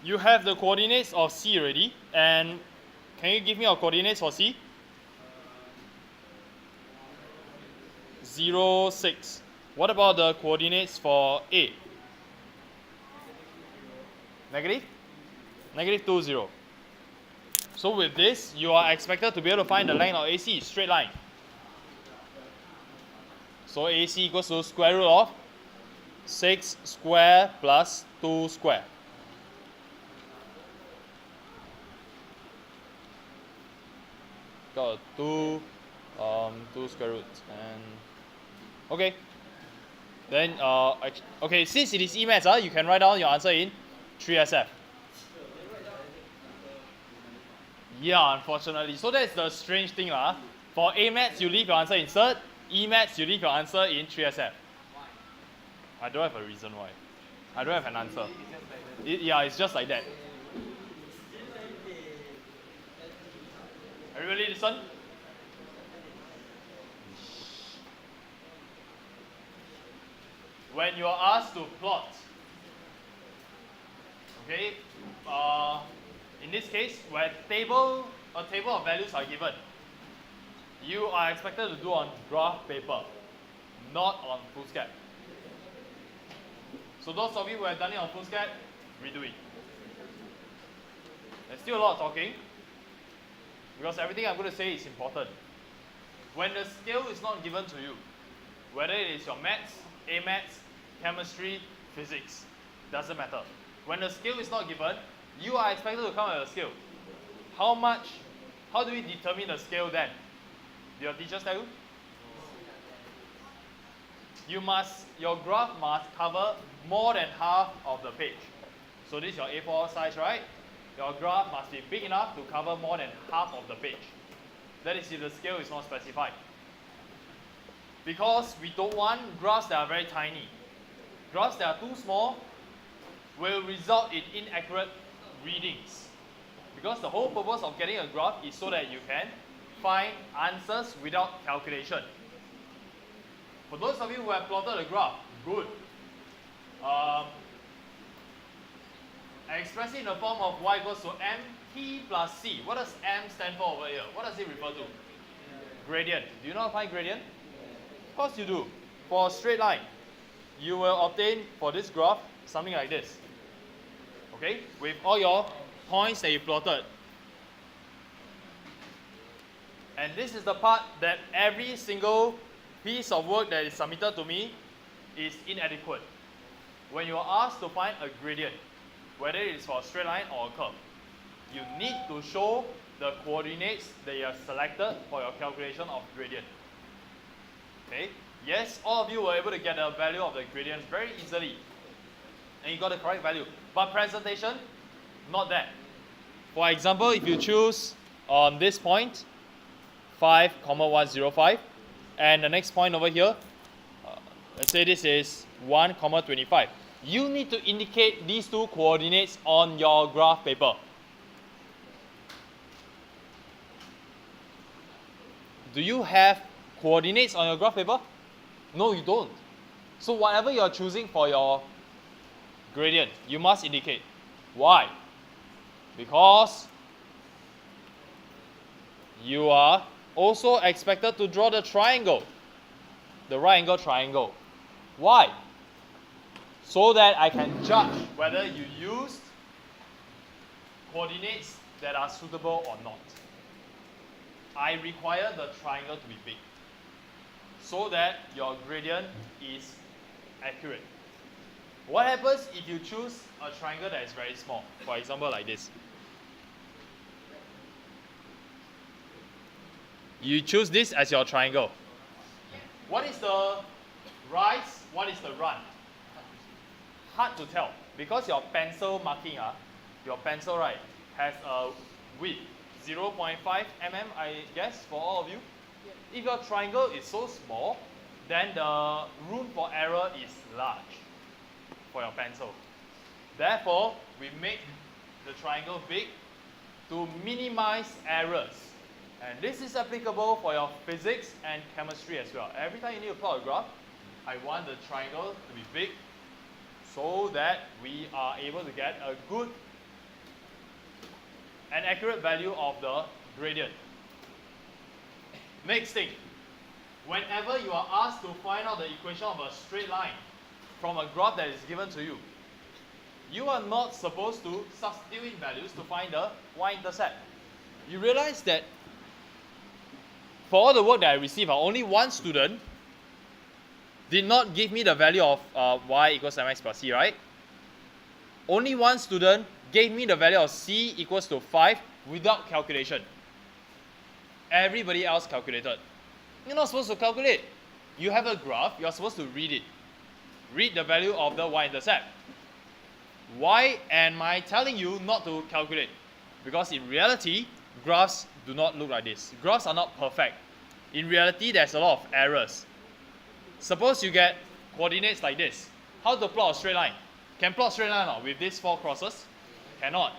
you have the coordinates of C already, and can you give me your coordinates for C? 0, 6. What about the coordinates for A? Negative? Negative 2, 0. So with this, you are expected to be able to find the length of AC, straight line. So AC equals to square root of 6 square plus 2 square. Got 2 square roots, and okay. Then okay, since it is E-maths, you can write down your answer in 3SF. Yeah, unfortunately. So that's the strange thing lah. For A-maths, you leave your answer in third. E-maths, you leave your answer in 3SF. I don't have a reason why. I don't have an answer. Yeah, it's just like that. Everybody listen. When you are asked to plot, okay, in this case, where a table of values are given, you are expected to do on graph paper, not on foolscap. So those of you who have done it on foolscap, redo it. There's still a lot of talking, because everything I'm going to say is important. When the scale is not given to you, whether it is your maths, A-maths, chemistry, physics, doesn't matter. When the scale is not given, you are expected to come up with a scale. How do we determine the scale then? Do your teachers tell you? Your graph must cover more than half of the page. So this is your A4 size, right? Your graph must be big enough to cover more than half of the page. That is if the scale is not specified. Because we don't want graphs that are very tiny. Graphs that are too small will result in inaccurate readings. Because the whole purpose of getting a graph is so that you can find answers without calculation. For those of you who have plotted a graph, good. I express it in the form of y equals to mt plus c. What does m stand for over here? What does it refer to? Gradient. Do you know how to find gradient? Of course you do. For a straight line, you will obtain, for this graph, something like this. Okay? With all your points that you plotted. And this is the part that every single piece of work that is submitted to me is inadequate. When you are asked to find a gradient, whether it is for a straight line or a curve, you need to show the coordinates that you have selected for your calculation of gradient. Okay? Yes, all of you were able to get the value of the gradient very easily. And you got the correct value. But presentation, not that. For example, if you choose on this point, 5,105, and the next point over here, let's say this is 1,25. You need to indicate these two coordinates on your graph paper. Do you have coordinates on your graph paper? No, you don't. So whatever you are choosing for your gradient, you must indicate. Why? Because you are also expected to draw the triangle, the right angle triangle. Why? So that I can judge whether you used coordinates that are suitable or not. I require the triangle to be big so that your gradient is accurate. What happens if you choose a triangle that is very small? For example, like this. You choose this as your triangle. What is the rise? What is the run? Hard to tell because your pencil marking, your pencil, right, has a width 0.5 mm, I guess, for all of you. If your triangle is so small, then the room for error is large for your pencil. Therefore, we make the triangle big to minimize errors. And this is applicable for your physics and chemistry as well. Every time you need to plot a graph, I want the triangle to be big so that we are able to get a good an accurate value of the gradient. Next thing, whenever you are asked to find out the equation of a straight line from a graph that is given to you, you are not supposed to substitute in values to find the y-intercept. You realize that for all the work that I received, only one student did not give me the value of y equals mx plus c, right? Only one student gave me the value of c equals to 5 without calculation. Everybody else calculated. You're not supposed to calculate. You have a graph, you're supposed to read it. Read the value of the y-intercept. Why am I telling you not to calculate? Because in reality, graphs do not look like this. Graphs are not perfect. In reality, there's a lot of errors. Suppose you get coordinates like this. How to plot a straight line? Can plot straight line or not with these 4 crosses? Cannot.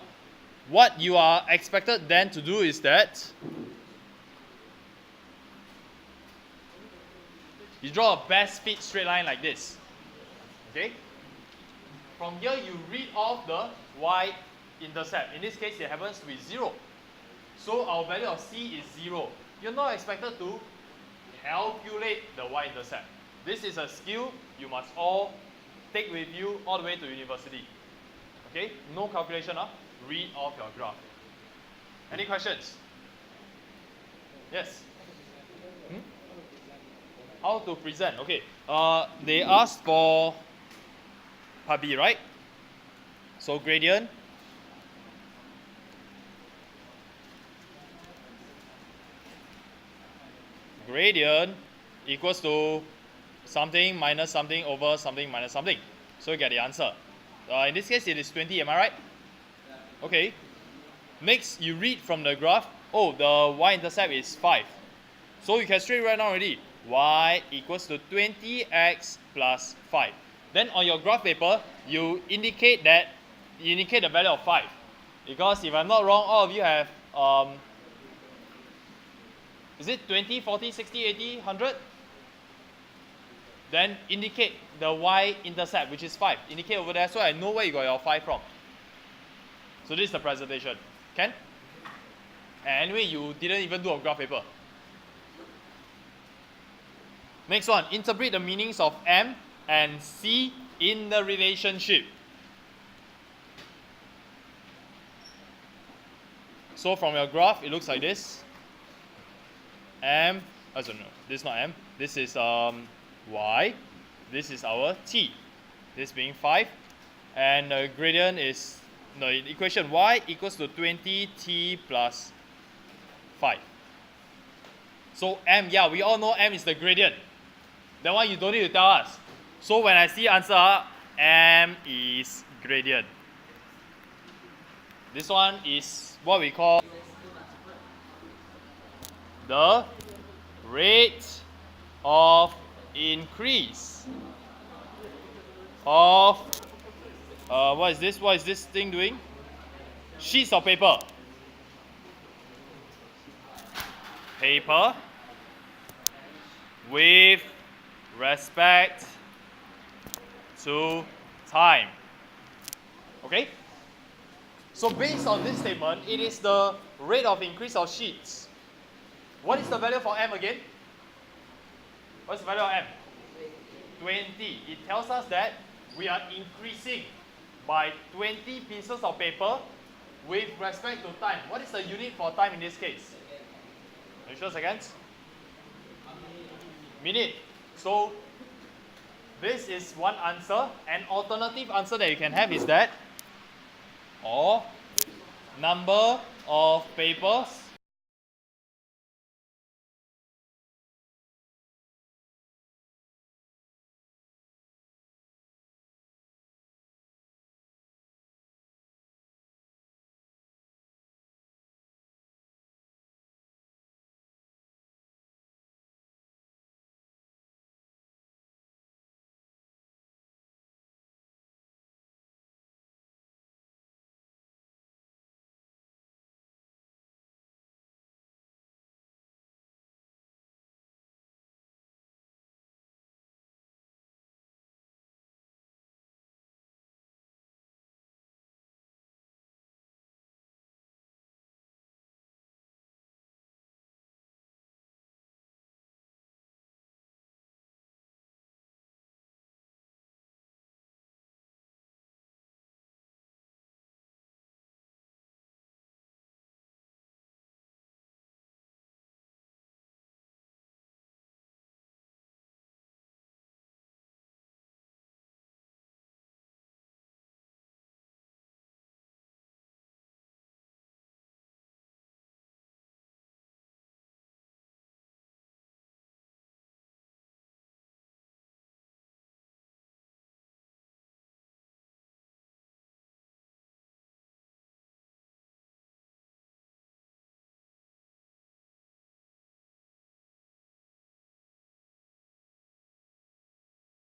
What you are expected then to do is that you draw a best fit straight line like this. Okay? From here, you read off the y-intercept. In this case, it happens to be 0. So our value of c is 0. You're not expected to calculate the y-intercept. This is a skill you must all take with you all the way to university. Okay? No calculation, read off your graph. Any questions? Yes? How to present? Okay. They asked for part B, right? So gradient. Gradient equals to something minus something over something minus something. So you get the answer. In this case, it is 20, am I right? Okay. Next, you read from the graph, oh, the y-intercept is 5. So you can straight write down already, y equals to 20x plus 5. Then on your graph paper, you indicate the value of 5. Because if I'm not wrong, all of you have, is it 20, 40, 60, 80, 100? Then indicate the y-intercept, which is 5. Indicate over there so I know where you got your 5 from. So this is the presentation. Can? And anyway, you didn't even do a graph paper. Next one, interpret the meanings of M and C in the relationship. So from your graph, it looks like this. M, no, this is not M. This is Y. This is our T. This being 5. And the gradient is, no, equation Y equals to 20T plus 5. So M, yeah, we all know M is the gradient. That one you don't need to tell us. So when I see answer, M is gradient. This one is what we call the rate of increase of what is this? What is this thing doing? Sheets of paper. Paper with respect to time. Okay? So based on this statement, it is the rate of increase of sheets. What is the value for M again? What's the value of M? 20. It tells us that we are increasing by 20 pieces of paper with respect to time. What is the unit for time in this case? Are you sure seconds? Minute. So this is one answer. An alternative answer that you can have is that, or number of papers